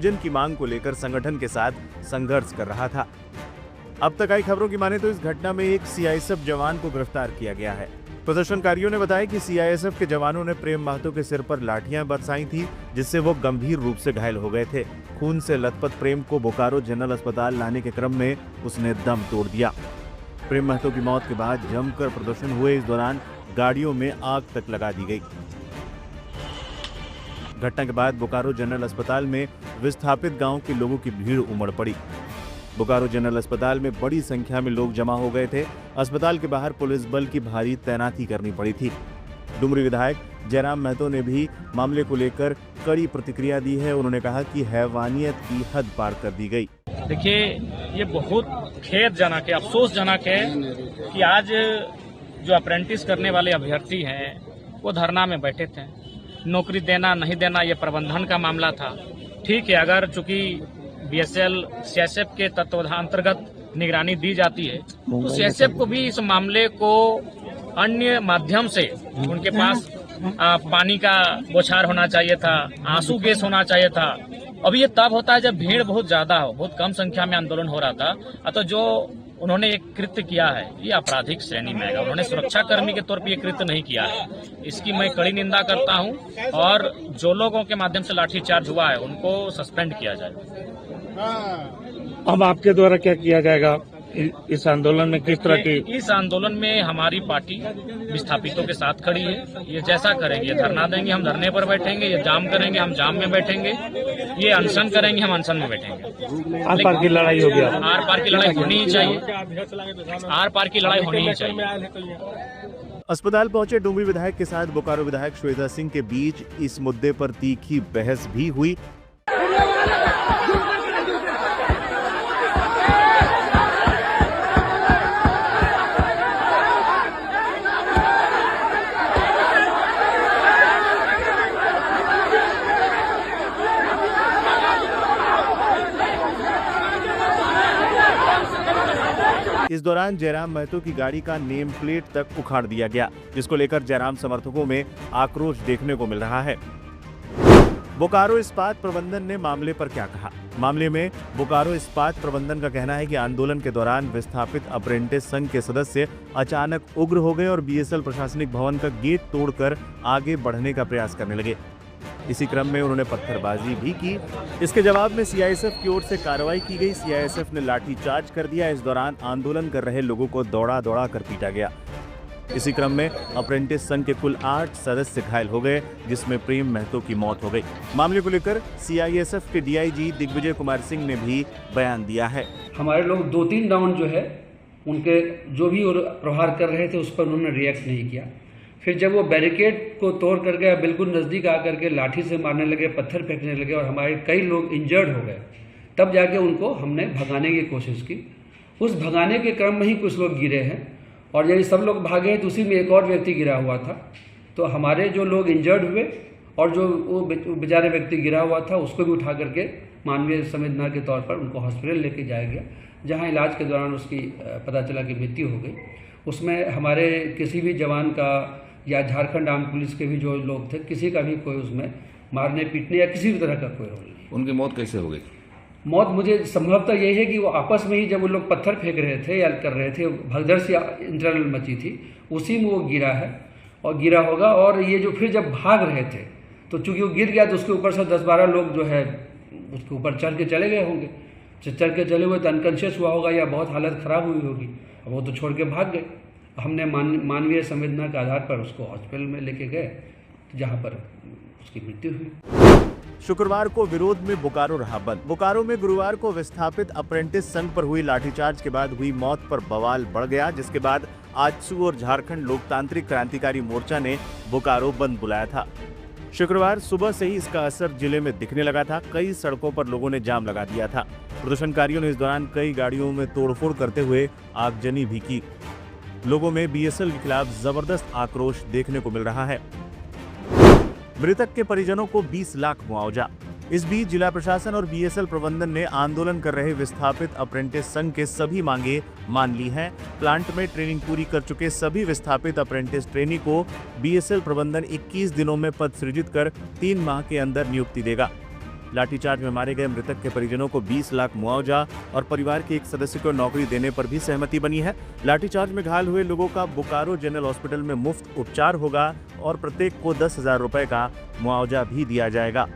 Division की मांग को लेकर संगठन के साथ संघर्ष कर रहा था। अब तक आई खबरों की माने तो इस घटना में एक सीआईएसएफ जवान को गिरफ्तार किया गया है। प्रदर्शनकारियों ने बताया कि सीआईएसएफ के जवानों ने प्रेम महतो के सिर पर लाठियां बरसाई थी, जिससे वो गंभीर रूप से घायल हो गए थे। खून से लथपथ प्रेम को बोकारो जनरल अस्पताल लाने के क्रम में उसने दम तोड़ दिया। प्रेम महतो की मौत के बाद जमकर प्रदर्शन हुए। इस दौरान गाड़ियों में आग तक लगा दी गई। घटना के बाद बोकारो जनरल अस्पताल में विस्थापित गांव के लोगों की भीड़ उमड़ पड़ी। बोकारो जनरल अस्पताल में बड़ी संख्या में लोग जमा हो गए थे। अस्पताल के बाहर पुलिस बल की भारी तैनाती करनी पड़ी थी। डुमरी विधायक जयराम महतो ने भी मामले को लेकर कड़ी प्रतिक्रिया दी है। उन्होंने कहा कि हैवानियत की हद पार कर दी गई। देखिए, ये बहुत खेदजनक है, अफसोसजनक है कि आज जो अप्रेंटिस करने वाले अभ्यर्थी हैं वो धरना में बैठे थे। नौकरी देना नहीं देना ये प्रबंधन का मामला था। ठीक है, अगर चूंकि बीएसएल सीआईएसएफ के तत्वाधान अंतर्गत निगरानी दी जाती है तो सीआईएसएफ को भी इस मामले को अन्य माध्यम से उनके पास पानी का बौछार होना चाहिए था, आंसू गैस होना चाहिए था। अभी ये तब होता है जब भीड़ बहुत ज्यादा हो, बहुत कम संख्या में आंदोलन हो रहा था। तो जो उन्होंने एक कृत्य किया है ये आपराधिक श्रेणी में आएगा। उन्होंने सुरक्षा कर्मी के तौर पर ये कृत्य नहीं किया है। इसकी मैं कड़ी निंदा करता हूं और जो लोगों के माध्यम से लाठीचार्ज हुआ है उनको सस्पेंड किया जाए। अब आपके द्वारा क्या किया जाएगा इस आंदोलन में? किस तरह की? इस आंदोलन में हमारी पार्टी विस्थापितों के साथ खड़ी है। ये जैसा करेंगे, ये धरना देंगे, हम धरने पर बैठेंगे, ये जाम करेंगे, हम जाम में बैठेंगे, ये अनशन करेंगे, हम अनशन में बैठेंगे। आर पार की लड़ाई होगी। आर पार की लड़ाई होनी ही चाहिए। आर पार की लड़ाई होनी ही चाहिए। अस्पताल पहुंचे डुमरी विधायक के साथ बोकारो विधायक श्वेता सिंह के बीच इस मुद्दे पर तीखी बहस भी हुई। इस दौरान जयराम महतो की गाड़ी का नेम प्लेट तक उखाड़ दिया गया, जिसको लेकर जयराम समर्थकों में आक्रोश देखने को मिल रहा है। बोकारो इस्पात प्रबंधन ने मामले पर क्या कहा? मामले में बोकारो इस्पात प्रबंधन का कहना है कि आंदोलन के दौरान विस्थापित अप्रेंटिस संघ के सदस्य अचानक उग्र हो गए और बीएसएल प्रशासनिक भवन का गेट तोड़कर आगे बढ़ने का प्रयास करने लगे। इसी क्रम में उन्होंने पत्थरबाजी भी की। इसके जवाब में सीआईएसएफ की ओर से कार्रवाई की गई। सीआईएसएफ ने लाठीचार्ज कर दिया। इस दौरान आंदोलन कर रहे लोगों को दौड़ा दौड़ा कर पीटा गया। इसी क्रम में अप्रेंटिस संघ के कुल 8 सदस्य घायल हो गए, जिसमें प्रेम महतो की मौत हो गई। मामले को लेकर सीआईएसएफ के डीआईजी दिग्विजय कुमार सिंह ने भी बयान दिया है। हमारे लोग 2-3 राउंड जो है उनके जो भी प्रहार कर रहे थे उस पर उन्होंने रिएक्ट नहीं किया। फिर जब वो बैरिकेड को तोड़ करके बिल्कुल नज़दीक आकर के लाठी से मारने लगे, पत्थर फेंकने लगे और हमारे कई लोग इंजर्ड हो गए, तब जाके उनको हमने भगाने की कोशिश की। उस भगाने के क्रम में ही कुछ लोग गिरे हैं और जब सब लोग भागे तो उसी में एक और व्यक्ति गिरा हुआ था। तो हमारे जो लोग इंजर्ड हुए और जो वो बेचारे व्यक्ति गिरा हुआ था उसको भी उठा करके मानवीय संवेदना के तौर पर उनको हॉस्पिटल लेके जाया गया, जहाँ इलाज के दौरान उसकी पता चला कि मृत्यु हो गई। उसमें हमारे किसी भी जवान का या झारखंड आर्म पुलिस के भी जो लोग थे, किसी का भी कोई उसमें मारने पीटने या किसी भी तरह का कोई रोल नहीं। उनकी मौत कैसे हो गई? मौत मुझे संभवतः यही है कि वो आपस में ही जब वो लोग पत्थर फेंक रहे थे या कर रहे थे, भगदड़ सी इंटरनल मची थी, उसी में वो गिरा है और गिरा होगा। और ये जो फिर जब भाग रहे थे तो चूंकि वो गिर गया तो उसके ऊपर से 10-12 लोग जो है उसके ऊपर चढ़ के चले गए होंगे। चढ़ के चले हुए तो अनकॉन्शियस हुआ होगा या बहुत हालत ख़राब हुई होगी, वो तो छोड़ के भाग गए। हमने मानवीय संवेदना के आधार पर उसको हॉस्पिटल में लेके गए, जहां पर उसकी मृत्यु हुई। शुक्रवार को विरोध में बोकारो रहा बंद। बोकारो में गुरुवार को विस्थापित अप्रेंटिस संघ पर हुई लाठीचार्ज के बाद हुई मौत पर बवाल बढ़ गया, जिसके बाद आजसू और झारखंड लोकतांत्रिक क्रांतिकारी मोर्चा ने बोकारो बंद बुलाया था। शुक्रवार सुबह से ही इसका असर जिले में दिखने लगा था। कई सड़कों पर लोगों ने जाम लगा दिया था। प्रदर्शनकारियों ने इस दौरान कई गाड़ियों में तोड़फोड़ करते हुए आगजनी भी की। लोगों में बीएसएल के खिलाफ जबरदस्त आक्रोश देखने को मिल रहा है। मृतक के परिजनों को 20 लाख मुआवजा। इस बीच जिला प्रशासन और बीएसएल प्रबंधन ने आंदोलन कर रहे विस्थापित अप्रेंटिस संघ के सभी मांगे मान ली हैं। प्लांट में ट्रेनिंग पूरी कर चुके सभी विस्थापित अप्रेंटिस ट्रेनी को बीएसएल प्रबंधन 21 दिनों में पद सृजित कर 3 माह के अंदर नियुक्ति देगा। लाठीचार्ज में मारे गए मृतक के परिजनों को 20 लाख मुआवजा और परिवार के एक सदस्य को नौकरी देने पर भी सहमति बनी है। लाठीचार्ज में घायल हुए लोगों का बोकारो जनरल हॉस्पिटल में मुफ्त उपचार होगा और प्रत्येक को 10,000 रुपए का मुआवजा भी दिया जाएगा।